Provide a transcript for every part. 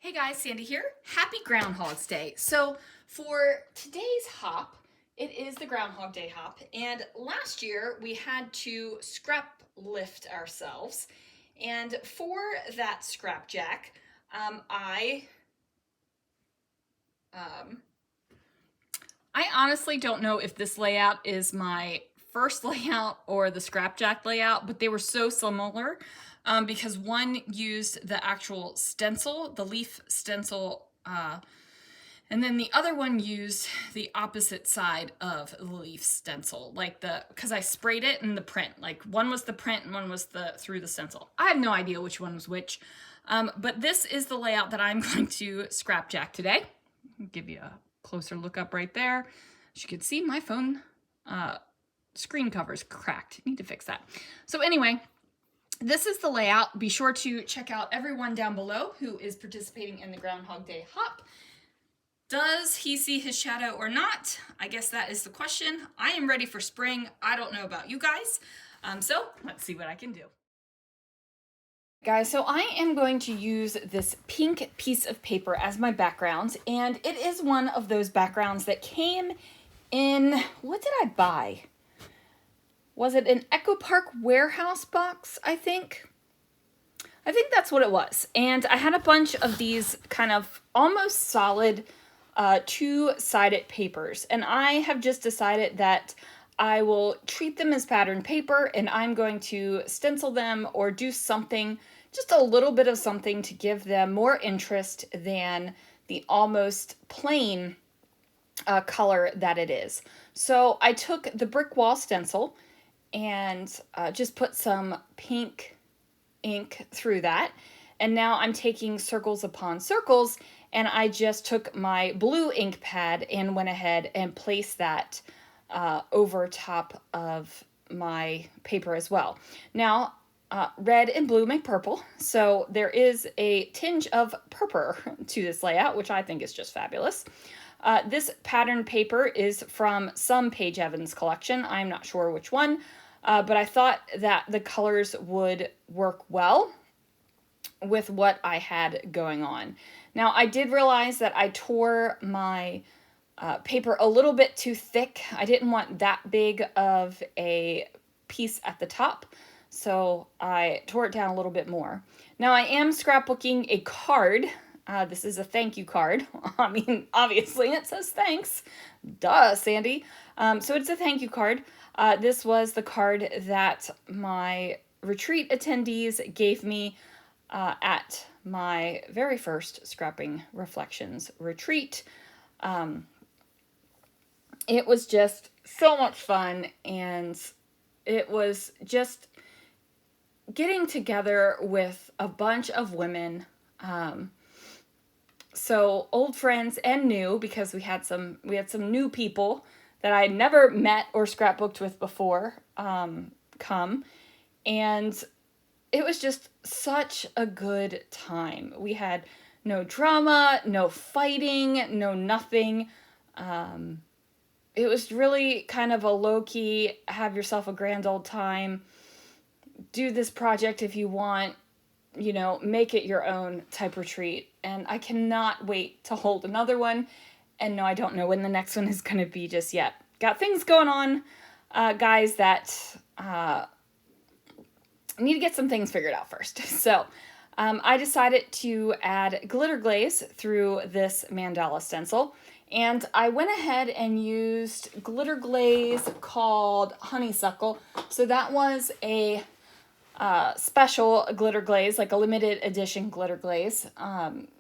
Hey guys, Sandy here. Happy Groundhog's Day. So for today's hop, it is the Groundhog Day hop. And last year we had to scrap lift ourselves. And for that scrapjack, um, I honestly don't know if this layout is my first layout or the scrapjack layout, but they were so similar because one used the actual stencil, the leaf stencil, and then the other one used the opposite side of the leaf stencil, because I sprayed it in the print. Like one was the print and one was through the stencil. I have no idea which one was which, but this is the layout that I'm going to scrapjack today. I'll give you a closer look up right there. As you can see, my phone screen cover's cracked. Need to fix that. So anyway, this is the layout. Be sure to check out everyone down below who is participating in the Groundhog Day hop. Does he see his shadow or not? I guess that is the question. I am ready for spring. I don't know about you guys. So let's see what I can do. Guys, so I am going to use this pink piece of paper as my background, and it is one of those backgrounds that came in, what did I buy? Was it an Echo Park warehouse box, I think? I think that's what it was. And I had a bunch of these kind of almost solid two-sided papers. And I have just decided that I will treat them as pattern paper and I'm going to stencil them or do something, just a little bit of something to give them more interest than the almost plain color that it is. So I took the brick wall stencil and just put some pink ink through that. And now I'm taking circles upon circles, and I just took my blue ink pad and went ahead and placed that over top of my paper as well. Now, red and blue make purple, so there is a tinge of purple to this layout, which I think is just fabulous. This pattern paper is from some Paige Evans collection. I'm not sure which one, but I thought that the colors would work well with what I had going on. Now, I did realize that I tore my paper a little bit too thick. I didn't want that big of a piece at the top, so I tore it down a little bit more. Now, I am scrapbooking a card. This is a thank you card. I mean, obviously it says thanks. Duh, Sandy. So it's a thank you card. This was the card that my retreat attendees gave me at my very first Scrapping Reflections retreat. It was just so much fun, and it was just getting together with a bunch of women, so old friends and new, because we had some new people that I had never met or scrapbooked with before come, and it was just such a good time. We had no drama, no fighting, no nothing. It was really kind of a low-key, have yourself a grand old time, do this project if you want, you know, make it your own type retreat. And I cannot wait to hold another one. And no, I don't know when the next one is going to be just yet. Got things going on, guys, that need to get some things figured out first. So I decided to add glitter glaze through this mandala stencil. And I went ahead and used glitter glaze called Honeysuckle. So that was a special glitter glaze, like a limited edition glitter glaze,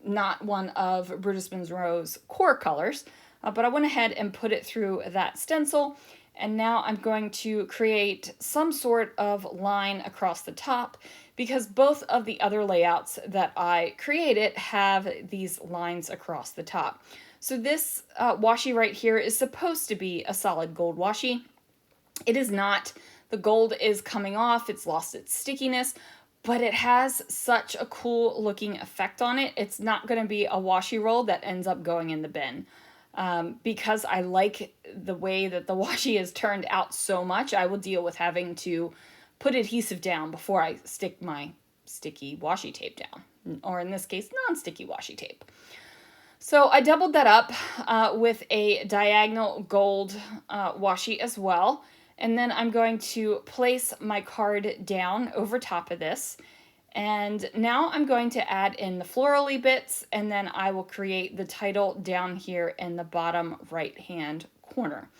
not one of Brutus Monroe's core colors. But I went ahead and put it through that stencil. And now I'm going to create some sort of line across the top, because both of the other layouts that I created have these lines across the top. So this washi right here is supposed to be a solid gold washi. It is not. The gold is coming off. It's lost its stickiness, but it has such a cool looking effect on it. It's not going to be a washi roll that ends up going in the bin. Because I like the way that the washi has turned out so much, I will deal with having to put adhesive down before I stick my sticky washi tape down. or in this case, non-sticky washi tape. So I doubled that up with a diagonal gold washi as well. And then I'm going to place my card down over top of this. And now I'm going to add in the florally bits, and then I will create the title down here in the bottom right-hand corner.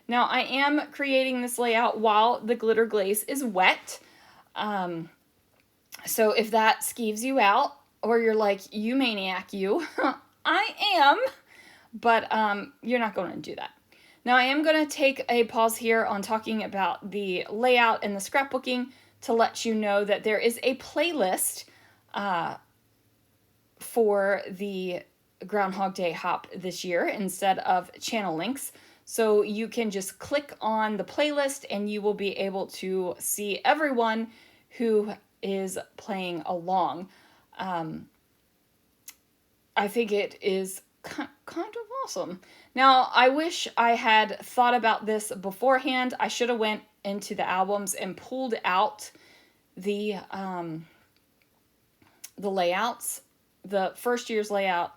Now I am creating this layout while the glitter glaze is wet. So if that skeeves you out, or you're like, you maniac, you, I am, but you're not going to do that. Now I am going to take a pause here on talking about the layout and the scrapbooking to let you know that there is a playlist for the Groundhog Day hop this year instead of channel links. So you can just click on the playlist and you will be able to see everyone who is playing along. I think it is kind of awesome. Now, I wish I had thought about this beforehand. I should have went into the albums and pulled out the layouts, the first year's layout,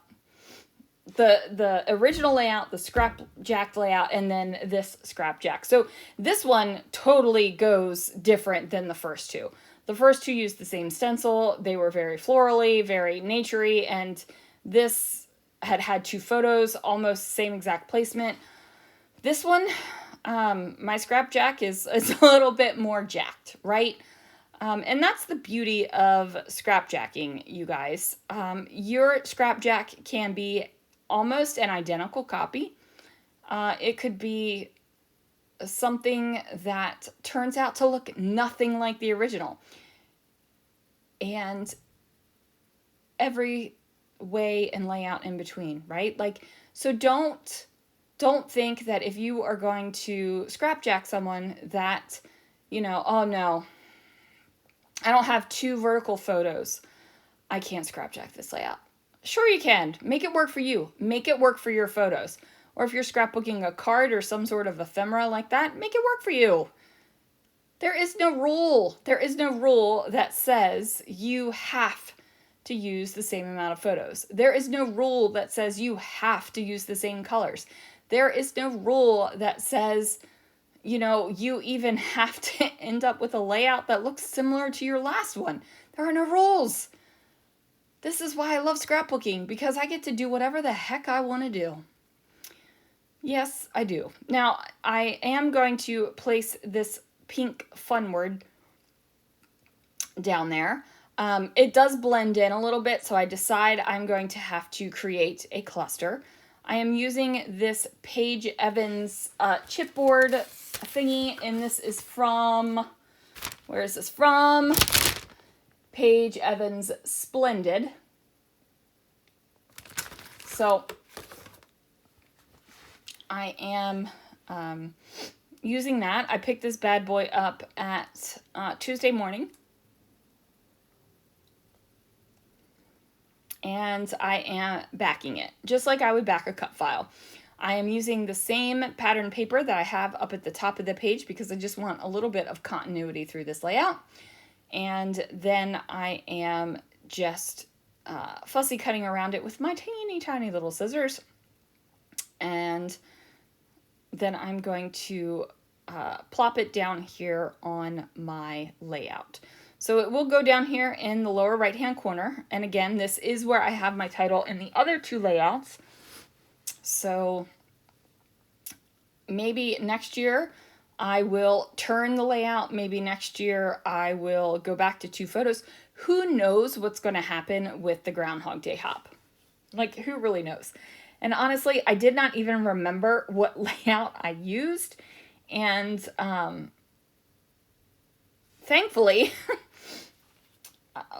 the original layout, the scrapjack layout, and then this scrapjack. So this one totally goes different than the first two. The first two used the same stencil. They were very florally, very naturey, and this had two photos, almost same exact placement. This one, my scrapjack is a little bit more jacked, right? And that's the beauty of scrapjacking, you guys. Your scrapjack can be almost an identical copy. It could be something that turns out to look nothing like the original. And every way and layout in between, right? Like, so don't think that if you are going to scrapjack someone that, you know, oh no, I don't have two vertical photos, I can't scrapjack this layout. Sure you can. Make it work for you. Make it work for your photos. Or if you're scrapbooking a card or some sort of ephemera like that, make it work for you. There is no rule. There is no rule that says you have to use the same amount of photos. There is no rule that says you have to use the same colors. There is no rule that says, you know, you even have to end up with a layout that looks similar to your last one. There are no rules. This is why I love scrapbooking, because I get to do whatever the heck I want to do. Yes, I do. Now, I am going to place this pink fun word down there. It does blend in a little bit, so I decide I'm going to have to create a cluster. I am using this Paige Evans chipboard thingy, and this is from, where is this from? Paige Evans Splendid. So I am using that. I picked this bad boy up at Tuesday morning. And I am backing it, just like I would back a cut file. I am using the same pattern paper that I have up at the top of the page because I just want a little bit of continuity through this layout. And then I am just fussy cutting around it with my teeny tiny little scissors. And then I'm going to plop it down here on my layout. So it will go down here in the lower right hand corner. And again, this is where I have my title in the other two layouts. So maybe next year I will turn the layout. Maybe next year I will go back to two photos. Who knows what's going to happen with the Groundhog Day hop? Like, who really knows? And honestly, I did not even remember what layout I used. And thankfully,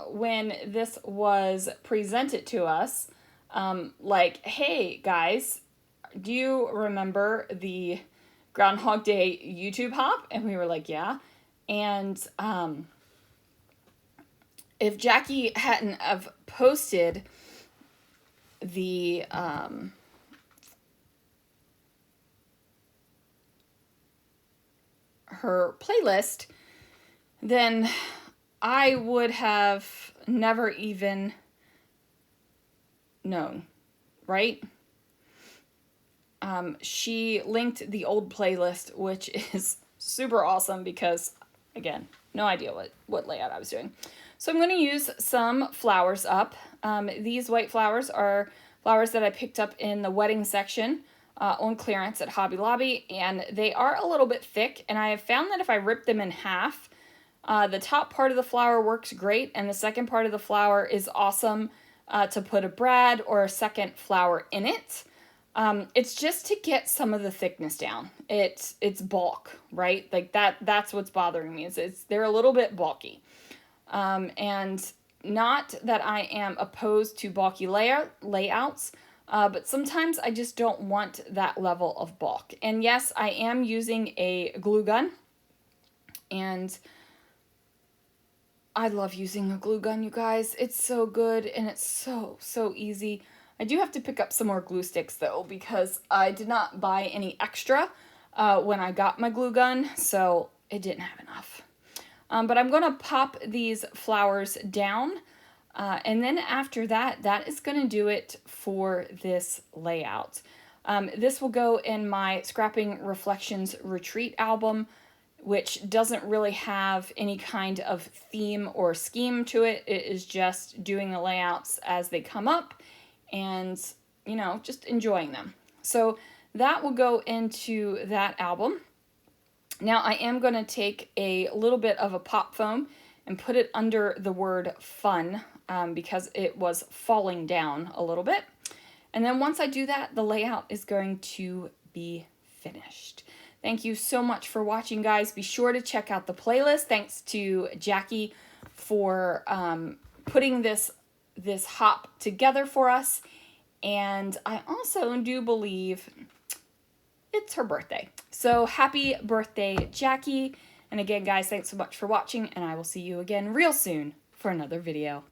when this was presented to us, like, hey guys, do you remember the Groundhog Day YouTube hop? And we were like, yeah. And if Jackie hadn't have posted the her playlist, then I would have never even known, right? She linked the old playlist, which is super awesome because, again, no idea what layout I was doing. So I'm going to use some flowers up. These white flowers are flowers that I picked up in the wedding section on clearance at Hobby Lobby, and they are a little bit thick, and I have found that if I rip them in half, the top part of the flower works great, and the second part of the flower is awesome to put a brad or a second flower in it. It's just to get some of the thickness down. It's bulk, right? Like that's what's bothering me, is they're a little bit bulky. And not that I am opposed to bulky layouts, but sometimes I just don't want that level of bulk. And yes, I am using a glue gun, and I love using a glue gun, you guys. It's so good, and it's so easy. I do have to pick up some more glue sticks, though, because I did not buy any extra when I got my glue gun, so it didn't have enough. But I'm going to pop these flowers down, and then after that, that is going to do it for this layout. This will go in my Scrapping Reflections Retreat album, which doesn't really have any kind of theme or scheme to it. It is just doing the layouts as they come up and, you know, just enjoying them. So that will go into that album. Now I am going to take a little bit of a pop foam and put it under the word fun because it was falling down a little bit. And then once I do that, the layout is going to be finished. Thank you so much for watching, guys. Be sure to check out the playlist. Thanks to Jackie for putting this hop together for us. And I also do believe it's her birthday. So happy birthday, Jackie. And again, guys, thanks so much for watching, and I will see you again real soon for another video.